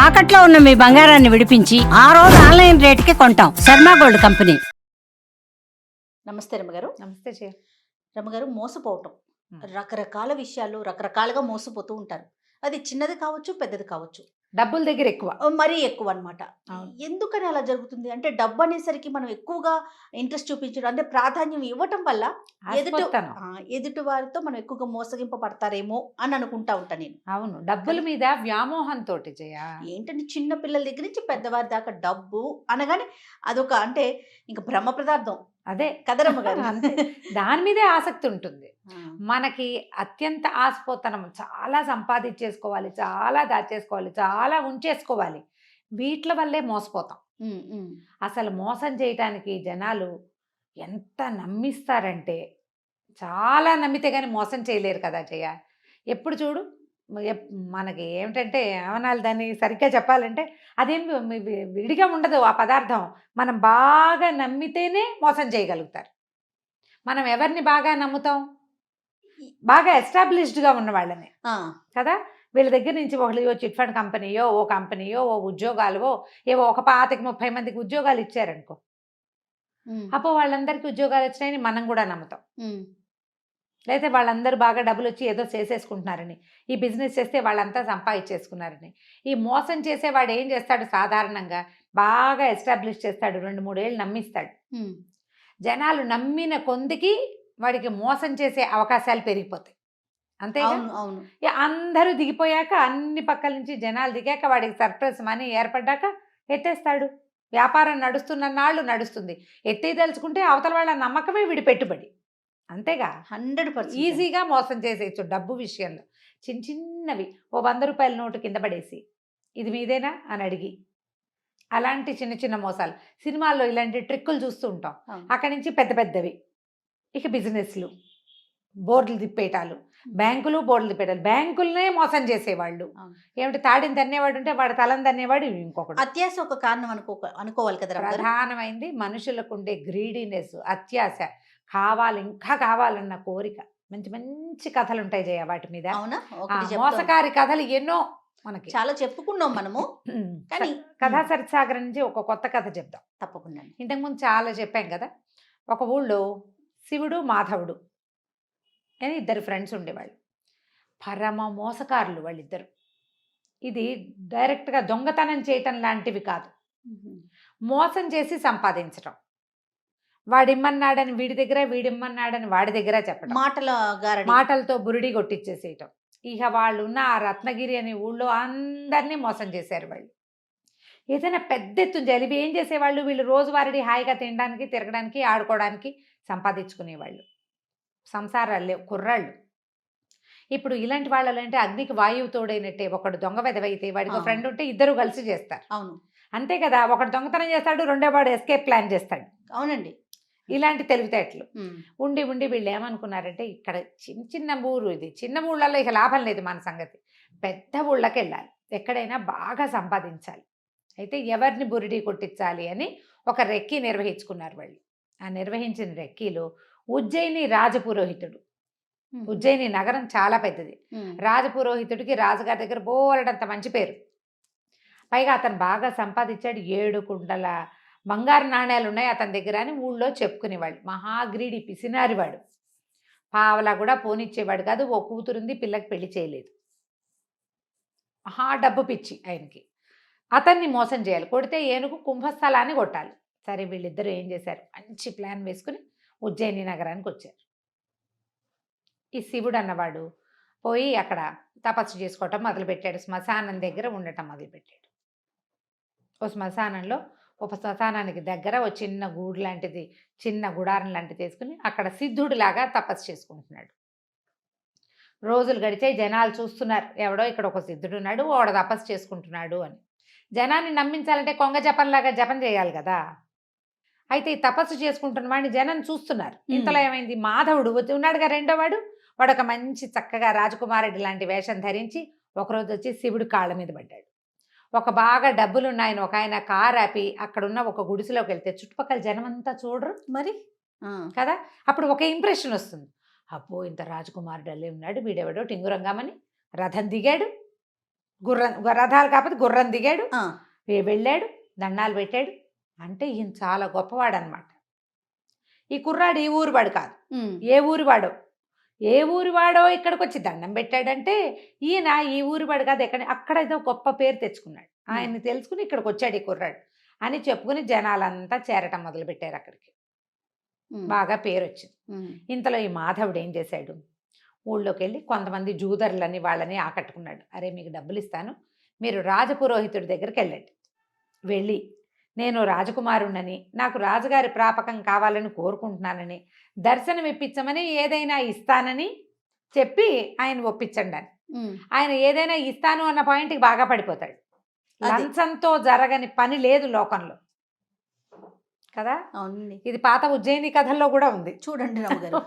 తాకట్లో ఉన్న మీ బంగారాన్ని విడిపించి ఆ రోజు ఆన్లైన్ రేటుకి కొంటాం. Sharma gold company. నమస్తే రమ్మగారు. నమస్తే చే రమ్మగారు, మోసపోవటం రకరకాల విషయాలు రకరకాలుగా మోసపోతూ ఉంటారు. అది చిన్నది కావచ్చు, పెద్దది కావచ్చు, డబ్బుల దగ్గర ఎక్కువ. మరీ ఎక్కువ అనమాట. అవును. ఎందుకని అలా జరుగుతుంది అంటే, డబ్బు అనేసరికి మనం ఎక్కువగా ఇంట్రెస్ట్ చూపించడం అంటే ప్రాధాన్యం ఇవ్వటం వల్ల ఆశపడతాను. ఎదుటి వారితో మనం ఎక్కువగా మోసగింపబడతారేమో అని అనుకుంటా ఉంటాను నేను. అవును, డబ్బుల మీద వ్యామోహంతో జయ. ఏంటంటే చిన్న పిల్లల దగ్గర నుంచి పెద్దవారి దాకా డబ్బు అనగానే అదొక అంటే ఇంకా బ్రహ్మ పదార్థం. అదే కదరమ్మ గారు. అంతే, దాని మీదే ఆసక్తి ఉంటుంది. మనకి అత్యంత ఆశపోతనం, చాలా సంపాదించేసుకోవాలి, చాలా దాచేసుకోవాలి, చాలా ఉంచేసుకోవాలి. వీట్ల వల్లే మోసపోతాం. అసలు మోసం చేయటానికి జనాలు ఎంత నమ్మిస్తారంటే, చాలా నమ్మితే కానీ మోసం చేయలేరు కదా జయ. ఎప్పుడు చూడు మనకి ఏమిటంటే ఏమనాలి, దాన్ని సరిగ్గా చెప్పాలంటే అదేం విడిగా ఉండదు ఆ పదార్థం. మనం బాగా నమ్మితేనే మోసం చేయగలుగుతారు. మనం ఎవరిని బాగా నమ్ముతాం? బాగా ఎస్టాబ్లిష్డ్గా ఉన్న వాళ్ళని కదా. వీళ్ళ దగ్గర నుంచి ఒకళ్ళు చిట్ ఫండ్ కంపెనీయో, ఓ కంపెనీయో, ఓ ఉద్యోగాలు, ఏవో ఒక 25-30 మందికి ఉద్యోగాలు ఇచ్చారనుకో, అప్పుడు వాళ్ళందరికీ ఉద్యోగాలు వచ్చినాయని మనం కూడా నమ్ముతాం. లేకపోతే వాళ్ళందరూ బాగా డబ్బులు వచ్చి ఏదో చేసేసుకుంటున్నారని, ఈ బిజినెస్ చేస్తే వాళ్ళంతా సంపాదించేసుకున్నారని. ఈ మోసం చేసేవాడు ఏం చేస్తాడు? సాధారణంగా బాగా ఎస్టాబ్లిష్ చేస్తాడు, 2-3 ఏళ్ళు నమ్మిస్తాడు. జనాలు నమ్మిన కొందికి వాడికి మోసం చేసే అవకాశాలు పెరిగిపోతాయి. అంతే. అందరూ దిగిపోయాక, అన్ని పక్కల నుంచి జనాలు దిగాక, వాడికి సర్ప్రైజ్ మనీ ఏర్పడ్డాక ఎత్తేస్తాడు. వ్యాపారం నడుస్తున్న నాళ్ళు నడుస్తుంది. ఎత్తేదలుచుకుంటే అవతల వాళ్ళ నమ్మకమే వీడి పెట్టుబడి. అంతేగా, 100% ఈజీగా మోసం చేసేయచ్చు డబ్బు విషయంలో. చిన్న చిన్నవి, ఓ 100 రూపాయల నోటు కింద పడేసి ఇది మీదేనా అని అడిగి, అలాంటి చిన్న చిన్న మోసాలు. సినిమాల్లో ఇలాంటి ట్రిక్కులు చూస్తూ ఉంటాం. అక్కడి నుంచి పెద్ద పెద్దవి, ఇక బిజినెస్లు, బోర్డులు తిప్పేటాలు, బ్యాంకులు బోర్డులు తిప్పేటాలు. బ్యాంకులనే మోసం చేసేవాళ్ళు. ఏమిటి, తాడిని తన్నేవాడు ఉంటే వాడు తలని తన్నేవాడు ఇంకొకటి. అత్యాశ ఒక కారణం అనుకోవాలి కదా. ప్రధానమైంది మనుషులకు ఉండే గ్రీడీనెస్, అత్యాశ, కావాలి ఇంకా కావాలన్న కోరిక. మంచి మంచి కథలు ఉంటాయి జయ వాటి మీద. మోసకారి కథలు ఎన్నో మనకి చాలా చెప్పుకున్నాం మనము. కానీ కథా సరిసాగరం నుంచి ఒక కొత్త కథ చెప్దాం. తప్పకుండా. ఇంతకుముందు చాలా చెప్పాం కదా. ఒక ఊళ్ళో శివుడు మాధవుడు అని 2 ఫ్రెండ్స్ ఉండేవాళ్ళు. పరమ మోసకారులు వాళ్ళిద్దరు. ఇది డైరెక్ట్గా దొంగతనం చేయటం లాంటివి కాదు, మోసం చేసి సంపాదించటం. వాడిమ్మన్నాడని వీడి దగ్గర, వీడిమ్మన్నాడని వాడి దగ్గర చెప్పడం, మాటలతో బురిడి కొట్టించేసేయటం. ఇక వాళ్ళు ఉన్న ఆ రత్నగిరి అనే ఊళ్ళో అందరినీ మోసం చేశారు వాళ్ళు. ఏదైనా పెద్ద ఎత్తున జరిపి ఏం చేసేవాళ్ళు, వీళ్ళు రోజువారీ హాయిగా తినడానికి, తిరగడానికి, ఆడుకోవడానికి సంపాదించుకునేవాళ్ళు. సంసారాలు లేవు, కుర్రాళ్ళు. ఇప్పుడు ఇలాంటి వాళ్ళు అంటే అగ్నికి వాయువు తోడైనట్టే. ఒకడు దొంగ వెదవైతే వాడికి ఫ్రెండ్ ఉంటే ఇద్దరు కలిసి చేస్తారు. అవును, అంతే కదా. ఒకడు దొంగతనం చేస్తాడు, రెండో వాడు ఎస్కేప్ ప్లాన్ చేస్తాడు. అవునండి. ఇలాంటి తెలివితేటలు ఉండి ఉండి వీళ్ళు ఏమనుకున్నారంటే, ఇక్కడ చిన్న చిన్న ఊరు, ఇది చిన్న ఊళ్ళల్లో ఇక లాభం లేదు మన సంగతి, పెద్ద ఊళ్ళకి వెళ్ళాలి, ఎక్కడైనా బాగా సంపాదించాలి. అయితే ఎవరిని బురిడి కొట్టించాలి అని ఒక రెక్కీ నిర్వహించుకున్నారు వాళ్ళు. ఆ నిర్వహించిన రెక్కీలో ఉజ్జయిని రాజపురోహితుడు. ఉజ్జయిని నగరం చాలా పెద్దది. రాజపురోహితుడికి రాజుగారి దగ్గర బోలెడంత మంచి పేరు. పైగా అతను బాగా సంపాదించాడు. 7 కుండల బంగారు నాణ్యాలు ఉన్నాయి అతని దగ్గర అని ఊళ్ళో చెప్పుకునేవాళ్ళు. మహాగ్రీడి, పిసినారివాడు. పావలా కూడా పోనిచ్చేవాడు కాదు. ఓ కూతురుంది, పిల్లకి పెళ్లి చేయలేదు. మహా డబ్బు పిచ్చి ఆయనకి. అతన్ని మోసం చేయాలి, కొడితే ఏనుగు కుంభస్థలాన్ని కొట్టాలి. సరే, వీళ్ళిద్దరూ ఏం చేశారు, మంచి ప్లాన్ వేసుకుని ఉజ్జయిని నగరానికి వచ్చారు. ఈ శివుడు అన్నవాడు పోయి అక్కడ తపస్సు చేసుకోవటం మొదలుపెట్టాడు. శ్మశానం దగ్గర ఉండటం మొదలుపెట్టాడు. ఓ శ్మశానంలో, ఒక శ్మశానానికి దగ్గర ఓ చిన్న గూడు లాంటిది, చిన్న గుడారం లాంటిది తీసుకుని అక్కడ సిద్ధుడిలాగా తపస్సు చేసుకుంటున్నాడు. రోజులు గడిచాయి, జనాలు చూస్తున్నారు, ఎవడో ఇక్కడ ఒక సిద్ధుడు ఉన్నాడు, వాడు తపస్సు చేసుకుంటున్నాడు అని. జనాన్ని నమ్మించాలంటే కొంగ జపంలాగా జపం చేయాలి కదా. అయితే ఈ తపస్సు చేసుకుంటున్న వాడిని జనం చూస్తున్నారు. ఇంతలో ఏమైంది, మాధవుడు ఉన్నాడుగా రెండో వాడు ఒక మంచి చక్కగా రాజకుమారుడి లాంటి వేషం ధరించి ఒకరోజు వచ్చి శివుడి కాళ్ళ మీద పడ్డాడు. ఒక బాగా డబ్బులున్నాయని ఒక ఆయన కారు ఆపి అక్కడున్న ఒక గుడిసెలోకి వెళ్తే చుట్టుపక్కల జనం అంతా చూడరు మరి కదా. అప్పుడు ఒక ఇంప్రెషన్ వస్తుంది, అబ్బో ఇంత రాజకుమారుడు అల్లే ఉన్నాడు, వీడెవడో టింగురంగామని రథం దిగాడు, రథాలు కాకపోతే గుర్రం దిగాడు, ఆ, వెళ్ళాడు, దండాలు పెట్టాడు. అంటే ఈయన చాలా గొప్పవాడు అనమాట. ఈ కుర్రాడు ఈ ఊరివాడు కాదు. ఉమ్, ఏ ఊరివాడో ఇక్కడికి వచ్చి దండం పెట్టాడంటే ఈయన ఈ ఊరివాడు కాదు, అక్కడ ఏదో గొప్ప పేరు తెచ్చుకున్నాడు. ఆయన్ని తెలుసుకుని ఇక్కడికి వచ్చాడు ఈ కుర్రాడు అని చెప్పుకుని జనాలంతా చేరటం మొదలుపెట్టారు అక్కడికి. ఉమ్, బాగా పేరు వచ్చింది. ఉమ్, ఇంతలో ఈ మాధవుడు ఏం చేశాడు, ఊళ్ళోకి వెళ్ళి కొంతమంది జూదరులని వాళ్ళని ఆకట్టుకున్నాడు. అరే మీకు డబ్బులు ఇస్తాను, మీరు రాజపురోహితుడి దగ్గరికి వెళ్ళండి. వెళ్ళి నేను రాజకుమారుణ్ణని, నాకు రాజుగారి ప్రాపకం కావాలని కోరుకుంటున్నానని, దర్శనం ఇప్పించమని, ఏదైనా ఇస్తానని చెప్పి ఆయన ఒప్పించండి అని. ఉమ్, ఆయన ఏదైనా ఇస్తాను అన్న పాయింట్కి బాగా పడిపోతాడు. అది. లంచంతో జరగని పని లేదు లోకంలో కదా. అవునండి. ఇది పాత ఉజ్జయిని కథల్లో కూడా ఉంది. చూడండి రమ్మగారు.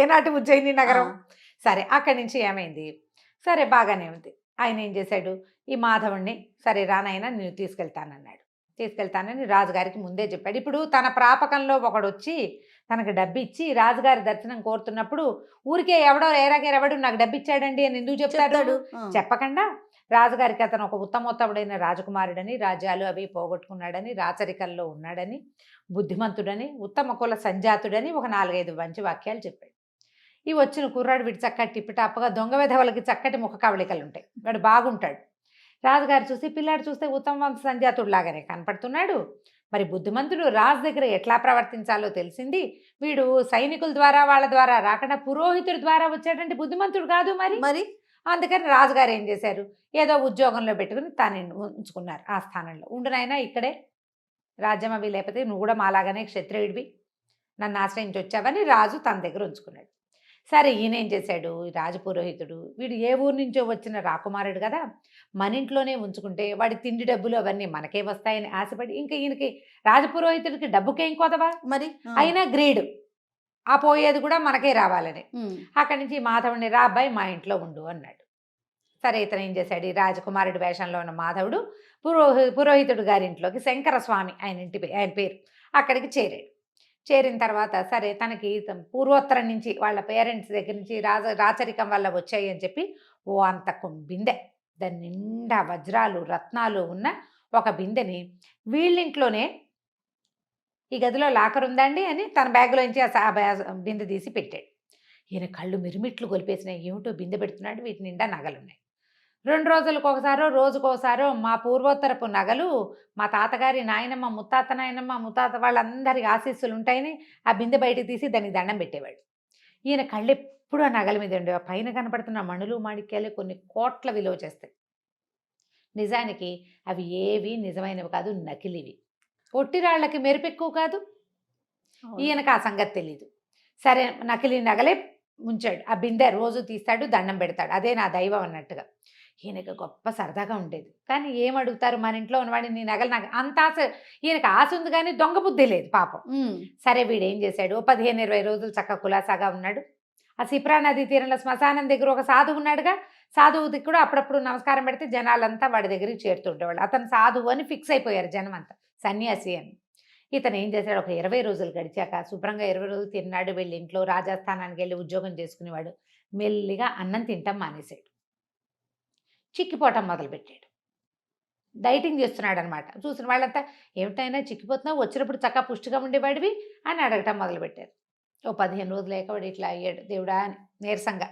ఏనాటి ఉజ్జయిని నగరం. ఆ. సరే అక్కడి నుంచి ఏమైంది, సరే బాగానే ఉంది. ఆయన ఏం చేశాడు, ఈ మాధవుణ్ణి సరే రానైనా నేను తీసుకెళ్తానని రాజుగారికి ముందే చెప్పాడు. ఇప్పుడు తన ప్రాపకంలో ఒకడు వచ్చి తనకు డబ్బు ఇచ్చి రాజుగారి దర్శనం కోరుతున్నప్పుడు ఊరికే ఎవడో ఏరాగేరెవడు నాకు డబ్బు ఇచ్చాడండి అని ఎందుకు చెప్తాడు? ఆ. చెప్పకుండా రాజుగారికి అతను ఒక ఉత్తమోత్తముడైన రాజకుమారుడని, రాజ్యాలు అవి పోగొట్టుకున్నాడని, రాచరికల్లో ఉన్నాడని, బుద్ధిమంతుడని, ఉత్తమ కుల సంజాతుడని ఒక 4-5 మంచి వాక్యాలు చెప్పాడు. ఈ వచ్చిన కుర్రాడు వీడు చక్కటి టిప్పిటాప్గా దొంగ వెధవలకి చక్కటి ముఖ కవళికలు ఉంటాయి, వాడు బాగుంటాడు. రాజుగారు చూసి పిల్లాడు చూస్తే ఉత్తమ వంశ సంజాతుడు లాగానే కనపడుతున్నాడు, మరి బుద్ధిమంతుడు రాజు దగ్గర ఎట్లా ప్రవర్తించాలో తెలిసింది, వీడు సైనికుల ద్వారా వాళ్ళ ద్వారా రాకుండా పురోహితుడి ద్వారా వచ్చాడంటే బుద్ధిమంతుడు కాదు మరి. అందుకని రాజుగారు ఏం చేశారు, ఏదో ఉద్యోగంలో పెట్టుకుని తాను ఉంచుకున్నారు. ఆ స్థానంలో ఉండునైనా ఇక్కడే రాజ్యం అవి, లేకపోతే నువ్వు కూడా మాలాగానే క్షత్రియుడివి, నన్ను ఆశ్రయించి వచ్చావని రాజు తన దగ్గర ఉంచుకున్నాడు. సరే ఈయన ఏం చేశాడు, ఈ రాజపురోహితుడు వీడు ఏ ఊరు నుంచో వచ్చిన రాకుమారుడు కదా, మన ఇంట్లోనే ఉంచుకుంటే వాడి తిండి డబ్బులు అవన్నీ మనకే వస్తాయని ఆశపడి, ఇంకా ఈయనకి రాజపురోహితుడికి డబ్బుకేం కొదవా మరి. అయినా గ్రీడు, ఆ పోయేది కూడా మనకే రావాలని. ఉమ్, అక్కడి నుంచి మాధవుడిని రా అబ్బాయి మా ఇంట్లో ఉండు అన్నాడు. సరే ఇతను ఏం చేశాడు, ఈ రాజకుమారుడి వేషంలో ఉన్న మాధవుడు పురోహితుడు గారి ఇంట్లోకి, శంకరస్వామి ఆయన పేరు, అక్కడికి చేరాడు. చేరిన తర్వాత సరే తనకి పూర్వోత్తరం నుంచి వాళ్ళ పేరెంట్స్ దగ్గర నుంచి రాచరికం వల్ల వచ్చాయి అని చెప్పి అంత బిందె, దాని నిండా వజ్రాలు రత్నాలు ఉన్న ఒక బిందెని వీళ్ళింట్లోనే, ఈ గదిలో లాకర్ ఉందండి అని తన బ్యాగ్లోంచి ఆ బిందె తీసి పెట్టాడు. ఈయన కళ్ళు మిరుమిట్లు గొలిపేసినాయి, ఏమిటో బిందె పెడుతున్నాడు, వీటి నిండా నగలున్నాయి. 2 రోజులకు ఒకసారో రోజుకోసారో మా పూర్వోత్తరపు నగలు, మా తాతగారి నాయనమ్మ, ముత్తాత నాయనమ్మ, ముత్తాత వాళ్ళందరికి ఆశీస్సులు ఉంటాయని ఆ బిందె బయటకు తీసి దానికి దండం పెట్టేవాడు. ఈయన కళ్ళు ఎప్పుడు ఆ నగల మీద ఉండేవి. పైన కనపడుతున్న మణులు మాణిక్యాలు కొన్ని కోట్ల విలువ చేస్తాయి. నిజానికి అవి ఏవి నిజమైనవి కాదు, నకిలివి. ఒట్టిరాళ్ళకి మెరుపెక్కువ కాదు. ఈయనకు ఆ సంగతి తెలీదు. సరే నకిలీ నగలే ఉంచాడు. ఆ బిందె రోజు తీస్తాడు, దండం పెడతాడు, అదే నా దైవం అన్నట్టుగా. ఈయనకు గొప్ప సరదాగా ఉండేది. కానీ ఏం అడుగుతారు, మన ఇంట్లో ఉన్నవాడిని నీ నగలు నాకు అంత ఆశ, ఈయనకు ఆశ ఉంది కానీ దొంగ బుద్ధి లేదు పాపం. సరే వీడేం చేశాడు, 15-20 రోజులు చక్కగా కులాసాగా ఉన్నాడు. ఆ సిప్రా నదీ తీరంలో శ్మశానం దగ్గర ఒక సాధువు ఉన్నాడుగా, సాధువుకి కూడా అప్పుడప్పుడు నమస్కారం పెడితే జనాలంతా వాడి దగ్గరికి చేరుతుండేవాళ్ళు. అతను సాధువు అని ఫిక్స్ అయిపోయారు జనం అంతా, సన్యాసి అని. ఇతను ఏం చేశాడు, ఒక 20 రోజులు గడిచాక శుభ్రంగా 20 రోజులు తిన్నాడు. వెళ్ళి ఇంట్లో రాజస్థానానికి వెళ్ళి ఉద్యోగం చేసుకునేవాడు. మెల్లిగా అన్నం తింటాం మానేశాడు, చిక్కిపోవటం మొదలుపెట్టాడు. డైటింగ్ చేస్తున్నాడు అనమాట. చూసిన వాళ్ళంతా ఏమిటైనా చిక్కిపోతున్నావు, వచ్చినప్పుడు చక్కగా పుష్టిగా ఉండేవాడివి అని అడగటం మొదలుపెట్టారు. ఓ 15 రోజులు లేకవాడు ఇట్లా అయ్యాడు దేవుడా అని నీరసంగా.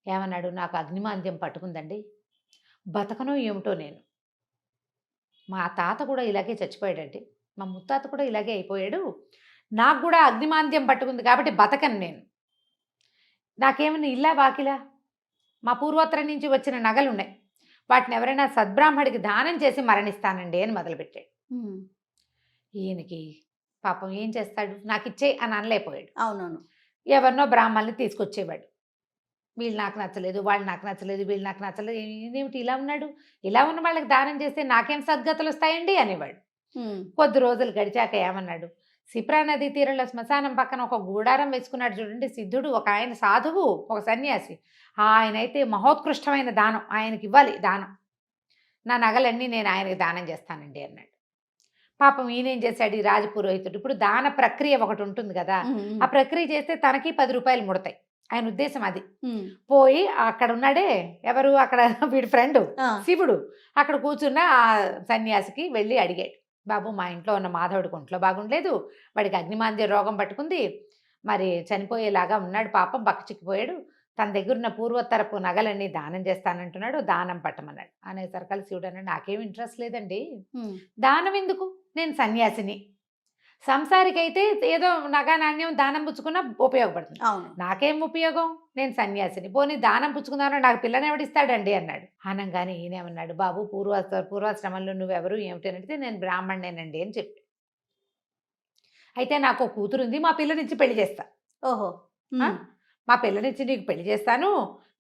ఏమన్నాడు, నాకు అగ్నిమాంద్యం పట్టుకుందండి, బతకనో ఏమిటో నేను. మా తాత కూడా ఇలాగే చచ్చిపోయాడండి, మా ముత్తాత కూడా ఇలాగే అయిపోయాడు, నాకు కూడా అగ్నిమాంద్యం పట్టుకుంది కాబట్టి బతకను నేను. నాకేమైనా ఇల్లా వాకిలా, మా పూర్వోత్తరం నుంచి వచ్చిన నగలు ఉన్నాయి, వాటిని ఎవరైనా సద్బ్రాహ్మడికి దానం చేసి మరణిస్తానండి అని మొదలుపెట్టాడు. ఈయనకి పాపం ఏం చేస్తాడు, నాకు ఇచ్చేయి అని అనలేకపోయాడు. అవునవును. ఎవరినో బ్రాహ్మణుల్ని తీసుకొచ్చేవాడు. వీళ్ళు నాకు నచ్చలేదు, వాళ్ళు నాకు నచ్చలేదు, వీళ్ళు నాకు నచ్చలేదు, ఇదేమిటి ఇలా ఉన్నాడు, ఇలా ఉన్న వాళ్ళకి దానం చేస్తే నాకేం సద్గతులు వస్తాయండి అనేవాడు. కొద్ది రోజులు గడిచాక ఏమన్నాడు, సిప్రా నదీ తీరంలో శ్మశానం పక్కన ఒక గూడారం వేసుకున్నాడు చూడండి సిద్ధుడు, ఒక ఆయన సాధువు, ఒక సన్యాసి. ఆయన అయితే మహోత్కృష్టమైన దానం, ఆయనకి ఇవ్వాలి దానం, నా నగలన్నీ నేను ఆయనకి దానం చేస్తానండి అన్నాడు. పాపం ఈయనేం చేశాడు, ఈ రాజపురోహితుడు ఇప్పుడు దాన ప్రక్రియ ఒకటి ఉంటుంది కదా, ఆ ప్రక్రియ చేస్తే తనకి 10 రూపాయలు ముడతాయి. ఆయన ఉద్దేశం అది. ఉమ్. పోయి అక్కడ ఉన్నాడే ఎవరు, అక్కడ వీడి ఫ్రెండ్ ఆ. శివుడు, అక్కడ కూర్చున్న ఆ సన్యాసికి వెళ్ళి అడిగాడు, బాబు మా ఇంట్లో ఉన్న మాధవుడికి ఒంట్లో బాగుండలేదు, వాడికి అగ్నిమాంద్య రోగం పట్టుకుంది, మరి చనిపోయేలాగా ఉన్నాడు, పాపం బక్కచిక్కిపోయాడు, తన దగ్గర ఉన్న పూర్వోత్తరపు నగలన్నీ దానం చేస్తానంటున్నాడు, దానం పట్టమన్నాడు. అనేసరికి శివుడు అన్నాడు, నాకేం ఇంట్రెస్ట్ లేదండి, ఉమ్. దానం ఎందుకు, నేను సన్యాసిని, సంసారికైతే ఏదో నగా నాణ్యం దానం పుచ్చుకున్నా ఉపయోగపడుతుంది, అవును. నాకేం ఉపయోగం, నేను సన్యాసిని, పోనీ దానం పుచ్చుకుందామని నాకు పిల్లని ఎవడిస్తాడండి అన్నాడు. అనగానే ఈయనేమన్నాడు, బాబు పూర్వాశ్రమంలో నువ్వెవరు ఏమిటి అని అడిగితే నేను బ్రాహ్మణేనండి అని చెప్పి, అయితే నాకు ఒక కూతురు ఉంది, మా పిల్లనిచ్చి పెళ్లి చేస్తా, ఓహో. ఆ? మా పిల్లనిచ్చి నీకు పెళ్లి చేస్తాను,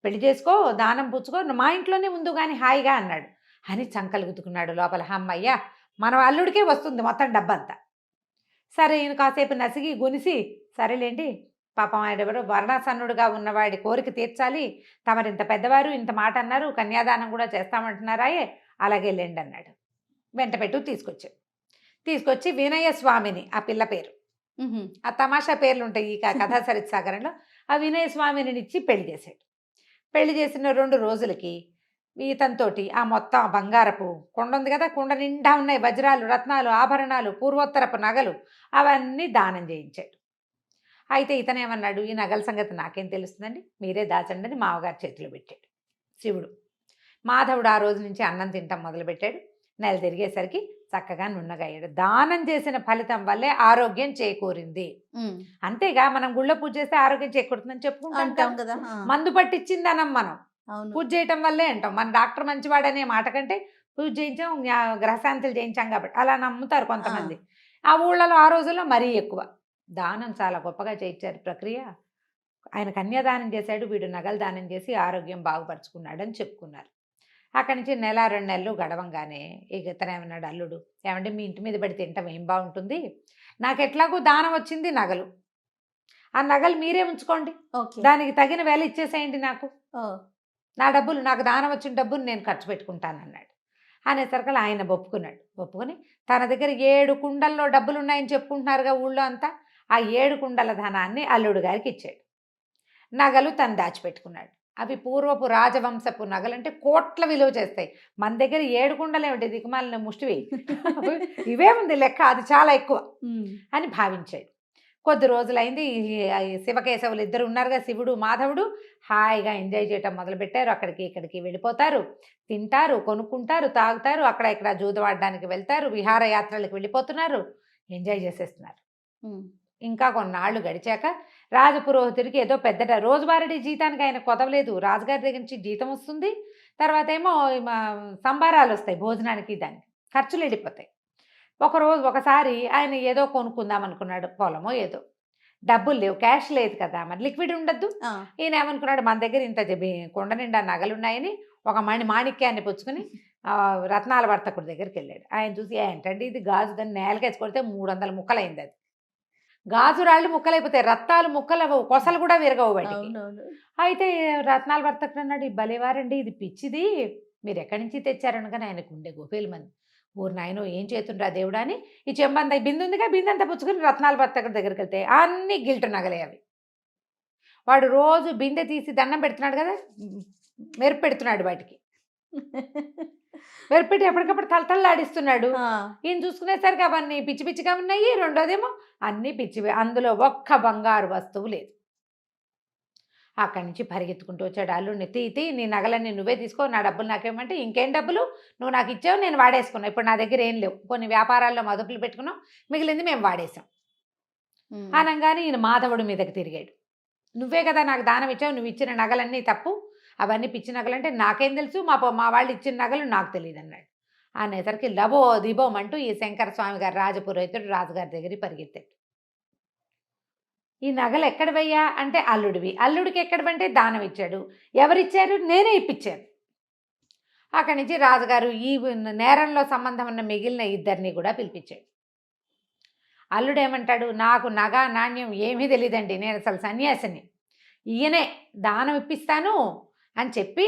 పెళ్లి చేసుకో, దానం పుచ్చుకో, మా ఇంట్లోనే ఉండు కానీ హాయిగా అన్నాడు. అని చంకలు గుద్దుకున్నాడు లోపల, అమ్మయ్యా మన అల్లుడికే వస్తుంది మొత్తం డబ్బంతా. సరే ఈయన కాసేపు నసిగి గునిసి, సరేలేండి పాపం ఆయన ఎవరో వర్ణాసన్నుడుగా ఉన్నవాడి కోరిక తీర్చాలి, తమరింత పెద్దవారు ఇంత మాట అన్నారు, కన్యాదానం కూడా చేస్తామంటున్నారాయే, అలాగే లేండి అన్నాడు. వెంట పెట్టు తీసుకొచ్చి వినయ స్వామిని, ఆ పిల్ల పేరు, ఉహుం. ఆ తమాషా పేర్లు ఉంటాయి ఈ కథా సరిత్సాగరంలో, ఆ వినయ స్వామిని ఇచ్చి పెళ్లి చేశాడు. పెళ్లి చేసిన 2 రోజులకి ఈతంతోటి ఆ మొత్తం బంగారపు కుండ ఉంది కదా, కుండ నిండా ఉన్నాయి వజ్రాలు, రత్నాలు, ఆభరణాలు, పూర్వోత్తరపు నగలు, అవన్నీ దానం చేయించాడు. అయితే ఇతనేమన్నాడు, ఈ నగల సంగతి నాకేం తెలుస్తుందండి, మీరే దాచండి అని మామగారి చేతిలో పెట్టాడు శివుడు. మాధవుడు ఆ రోజు నుంచి అన్నం తింటాం మొదలుపెట్టాడు. నెల తిరిగేసరికి చక్కగా నున్నగయ్యాడు. దానం చేసిన ఫలితం వల్లే ఆరోగ్యం చేకూరింది. ఉమ్. అంతేగా మనం గుళ్ళో పూజ చేస్తే ఆరోగ్యం చేకూరుతుందని చెప్పుకుంటాం అంటాం కదా, కదా. మందు పట్టించిందనం మనం అవును. పూజ చేయటం వల్లే అంటాం. మన డాక్టర్ మంచివాడనే మాట కంటే పూజ చేయించాం, గ్రహశాంతులు చేయించాం కాబట్టి అలా నమ్ముతారు కొంతమంది. ఆ ఊళ్ళలో ఆ రోజుల్లో మరీ ఎక్కువ దానం చాలా గొప్పగా చేయించారు ప్రక్రియ. ఆయన కన్యాదానం చేశాడు, వీడు నగలు దానం చేసి ఆరోగ్యం బాగుపరుచుకున్నాడని చెప్పుకున్నారు. అక్కడి నుంచి 1-2 నెలలు గడవంగానే ఇక ఇతనేమన్నాడు అల్లుడు, ఏమంటే మీ ఇంటి మీద పడి తింటాం ఏం బాగుంటుంది, నాకు ఎట్లాగో దానం వచ్చింది నగలు, ఆ నగలు మీరే ఉంచుకోండి, ఓకే. దానికి తగిన వేల ఇచ్చేసేయండి, నాకు ఓ. నా డబ్బులు, నాకు దానం వచ్చిన డబ్బులు నేను ఖర్చు పెట్టుకుంటానన్నాడు. అనేసరికి ఆయన ఒప్పుకొని తన దగ్గర 7 కుండల్లో డబ్బులు ఉన్నాయని చెప్పుకుంటున్నారుగా ఊళ్ళో అంతా, ఆ 7 కుండల ధనాన్ని అల్లుడు గారికి ఇచ్చాడు. నగలు తను దాచిపెట్టుకున్నాడు. అవి పూర్వపు రాజవంశపు నగలు, అంటే కోట్ల విలువ చేస్తాయి. మన దగ్గర 7 కుండలు ఏమిటి దిక్కుమాలిన ముష్టివి, ఇవే ఉంది లెక్క, అది చాలా ఎక్కువ అని భావించాడు. కొద్ది రోజులైంది, ఈ శివకేశవులు ఇద్దరు ఉన్నారుగా, శివుడు మాధవుడు హాయిగా ఎంజాయ్ చేయటం మొదలుపెట్టారు. అక్కడికి ఇక్కడికి వెళ్ళిపోతారు, తింటారు, కొనుక్కుంటారు, తాగుతారు, అక్కడ ఇక్కడ జూదవాడడానికి వెళ్తారు, విహారయాత్రలకు వెళ్ళిపోతున్నారు, ఎంజాయ్ చేసేస్తున్నారు. ఇంకా కొన్నాళ్ళు గడిచాక రాజపురోహితుడికి ఏదో పెద్ద రోజువారీ జీతానికి ఆయన కొదవలేదు, రాజుగారి దగ్గర నుంచి జీతం వస్తుంది, తర్వాత ఏమో సంబారాలు వస్తాయి భోజనానికి, దానికి ఖర్చులు వెళ్ళిపోతాయి. ఒకసారి ఆయన ఏదో కొనుక్కుందాం అనుకున్నాడు, పొలమో ఏదో, డబ్బులు లేవు, క్యాష్ లేదు కదా, మరి లిక్విడ్ ఉండద్దు. ఈయన ఏమనుకున్నాడు, మన దగ్గర ఇంత కొండ నిండా నగలున్నాయని ఒక మాణిక్యాన్ని పుచ్చుకుని రత్నాల వర్తకుడి దగ్గరికి వెళ్ళాడు. ఆయన చూసి, ఏంటంటే ఇది గాజు, దాన్ని నేలకేసి కొడితే 300 ముక్కలైంది, అది గాజు రాళ్ళు ముక్కలైపోతాయి, రత్నాలు ముక్కలు కొసలు కూడా విరగవు వాటికి. అయితే రత్నాల వర్తకుడు అన్నాడు, ఈ భలేవారండి, ఇది పిచ్చిది, మీరు ఎక్కడి నుంచి తెచ్చారనగానే ఆయనకు ఉండే గోపేలు మంది, ఊరు నాయనో ఏం చేతుండ్రా దేవుడా అని ఈ చెంబంత బిందు ఉందిగా, బిందంతా పుచ్చుకుని రత్నాల వర్తకుడి దగ్గరికి వెళ్తే అన్ని గిల్టు నగలే అవి. వాడు రోజు బిందె తీసి దండం పెడుతున్నాడు కదా, మెరుపు పెడుతున్నాడు వాటికి, మెరుపు పెట్టి ఎప్పటికప్పుడు తలతల్లాడిస్తున్నాడు. ఈయన చూసుకునేసరికి అవన్నీ పిచ్చి పిచ్చిగా ఉన్నాయి. రెండోదేమో అన్నీ పిచ్చివే, అందులో ఒక్క బంగారు వస్తువు లేదు. అక్కడి నుంచి పరిగెత్తుకుంటూ వచ్చాడు. అల్లుడిని, తీ నీ నగలన్నీ నువ్వే తీసుకో, నా డబ్బులు నాకేమంటే, ఇంకేం డబ్బులు, నువ్వు నాకు ఇచ్చావు, నేను వాడేసుకున్నావు, ఇప్పుడు నా దగ్గర ఏం లేవు, కొన్ని వ్యాపారాల్లో మదుపులు పెట్టుకున్నాం, మిగిలింది మేము వాడేసాం అనగానే ఈయన మాధవుడి మీదకి తిరిగాడు. నువ్వే కదా నాకు దానం ఇచ్చావు, నువ్వు ఇచ్చిన నగలన్నీ తప్పు, అవన్నీ పిచ్చి నగలంటే నాకేం తెలుసు, మా వాళ్ళు ఇచ్చిన నగలు నాకు తెలియదు అన్నాడు. అనేసరికి లబో దిబోమంటూ ఈ శంకర స్వామి గారు రాజపురోహితుడు రాజుగారి దగ్గరికి పరిగెత్తాడు. ఈ నగలు ఎక్కడవయ్యా అంటే, అల్లుడివి. అల్లుడికి ఎక్కడవంటే దానం ఇచ్చాడు. ఎవరిచ్చారు? నేనే ఇప్పించాను. అక్కడి నుంచి రాజుగారు ఈ నేరంలో సంబంధం ఉన్న మిగిలిన 2 కూడా పిలిపించాడు. అల్లుడు ఏమంటాడు, నాకు నగ నాణ్యం ఏమీ తెలియదండి, నేను అసలు సన్యాసిని, ఈయనే దానం ఇప్పిస్తాను అని చెప్పి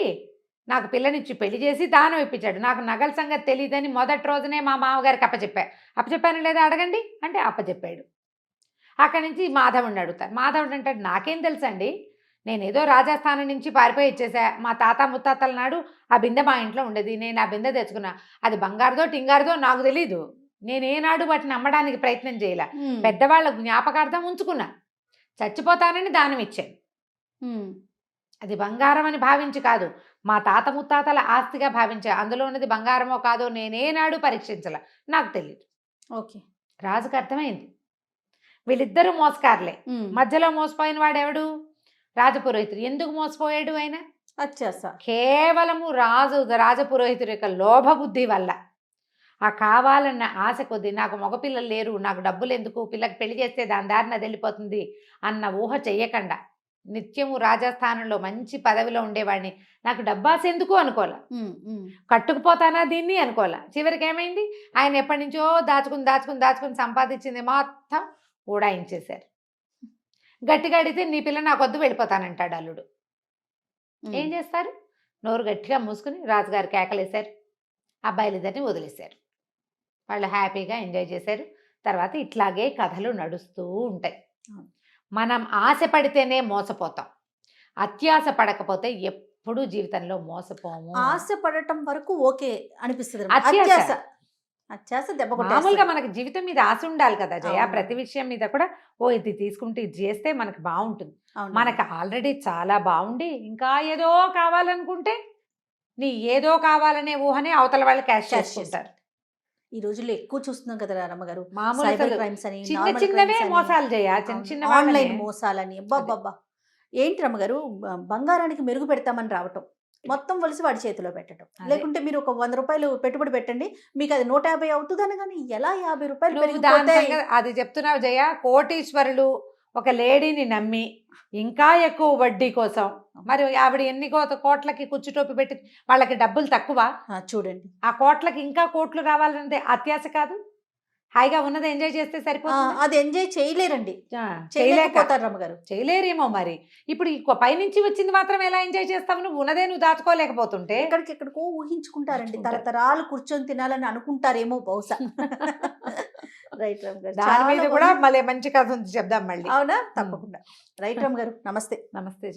నాకు పిల్లనిచ్చి పెళ్లి చేసి దానం ఇప్పించాడు. నాకు నగల సంగతి తెలియదని మొదటి రోజునే మా మామగారికి అప్పచెప్పాను లేదా అడగండి అంటే అప్పచెప్పాడు. అక్కడి నుంచి మాధవుడిని అడుగుతారు. మాధవుడు అంటాడు, నాకేం తెలుసండి, నేనేదో రాజస్థానం నుంచి పారిపోయి ఇచ్చేసా. మా తాత ముత్తాతల నాడు ఆ బిందె మా ఇంట్లో ఉండేది. నేను ఆ బిందె తెచ్చుకున్నా. అది బంగారుదో టింగారుదో నాకు తెలీదు. నేను ఏనాడు వాటిని అమ్మడానికి ప్రయత్నం చేయలే. పెద్దవాళ్ళ జ్ఞాపకార్థం ఉంచుకున్నా. చచ్చిపోతానని దానం ఇచ్చాను. అది బంగారం అని భావించి కాదు, మా తాత ముత్తాతల ఆస్తిగా భావించా. అందులో ఉన్నది బంగారమో కాదో నేనేనాడు పరీక్షించాల, నాకు తెలియదు. ఓకే. రాజుకు అర్థమైంది వీళ్ళిద్దరూ మోసకారులే. మధ్యలో మోసపోయిన వాడెవడు? రాజపురోహితుడు. ఎందుకు మోసపోయాడు ఆయన? అచ్చా. కేవలము రాజపురోహితుడి యొక్క లోభబుద్ధి వల్ల, ఆ కావాలన్న ఆశ కొద్దీ, నాకు మగపిల్లలు లేరు, నాకు డబ్బులు ఎందుకు, పిల్లకి పెళ్లి చేస్తే దాని దారిన అది వెళ్ళిపోతుంది అన్న ఊహ చెయ్యకుండా, నిత్యము రాజస్థానంలో మంచి పదవిలో ఉండేవాడిని, నాకు డబ్బాస ఎందుకు అనుకోలే, కట్టుకుపోతానా దీన్ని అనుకోలే. చివరికి ఏమైంది? ఆయన ఎప్పటి నుంచో దాచుకుని సంపాదించింది మొత్తం ఊడాయించేశారు. గట్టిగా అడిగితే నీ పిల్ల నాకు వద్దు వెళ్ళిపోతానంటాడు అల్లుడు. ఏం చేస్తారు? నోరు గట్టిగా మూసుకుని రాజుగారు కేకలేశారు. అబ్బాయిలిద్దరిని వదిలేశారు. వాళ్ళు హ్యాపీగా ఎంజాయ్ చేశారు. తర్వాత ఇట్లాగే కథలు నడుస్తూ ఉంటాయి. మనం ఆశ పడితేనే మోసపోతాం, అత్యాశ పడకపోతే ఎప్పుడూ జీవితంలో మోసపోము. ఆశ పడటం వరకు ఓకే అనిపిస్తుంది. అత్యాశ దెబ్బ మామూలుగా మనకి జీవితం మీద ఆశ ఉండాలి కదా జయ. ప్రతి విషయం మీద కూడా ఇది తీసుకుంటే ఇది చేస్తే మనకి బాగుంటుంది. మనకు ఆల్రెడీ చాలా బాగుండి ఇంకా ఏదో కావాలనుకుంటే నీ ఏదో కావాలనే ఊహనే అవతల వాళ్ళు క్యాష్ చేసుకుంటారు. ఈ రోజుల్లో ఎక్కువ చూస్తున్నాం కదా రమ్మగారు. చిన్నవే మోసాలు చేయ, చిన్న ఆన్లైన్ మోసాలని. అబ్బబ్బబ్బా, ఏంటి రమ్మగారు, బంగారానికి మెరుగు పెడతామని రావటం, మొత్తం వలిసి వాడి చేతిలో పెట్టడం. లేకుంటే మీరు ఒక 100 రూపాయలు పెట్టుబడి పెట్టండి, మీకు అది 150 అవుతుందని. కానీ ఎలా 50 రూపాయలు? అది చెప్తున్నావు జయ. కోటీశ్వరులు ఒక లేడీని నమ్మి ఇంకా ఎక్కువ వడ్డీ కోసం, మరి ఆవిడ ఎన్ని కోట్లకి కుచ్చుటోపి పెట్టి వాళ్ళకి డబ్బులు తక్కువ చూడండి. ఆ కోట్లకి ఇంకా కోట్లు రావాలంటే అత్యాశ కాదు, హాయిగా ఉన్నది ఎంజాయ్ చేస్తే సరిపోతుంది. అది ఎంజాయ్ చేయలేరండి, చేయలేకపోతారు రమ్మగారు. చేయలేరేమో మరి. ఇప్పుడు ఈ పైనుంచి వచ్చింది మాత్రం ఎలా ఎంజాయ్ చేస్తావు? నువ్వు ఉన్నదే నువ్వు దాచుకోలేకపోతుంటే ఎక్కడికెక్కడికో ఊహించుకుంటారండి. తరతరాలు కూర్చొని తినాలని అనుకుంటారేమో బహుశా. రైట్ రామ్ గారు, దాని మీద కూడా మళ్ళీ మంచి కథ ఉంది, చెప్దాం మళ్ళీ. అవునా? తప్పకుండా. రైట్ రామ్ గారు, నమస్తే. నమస్తే.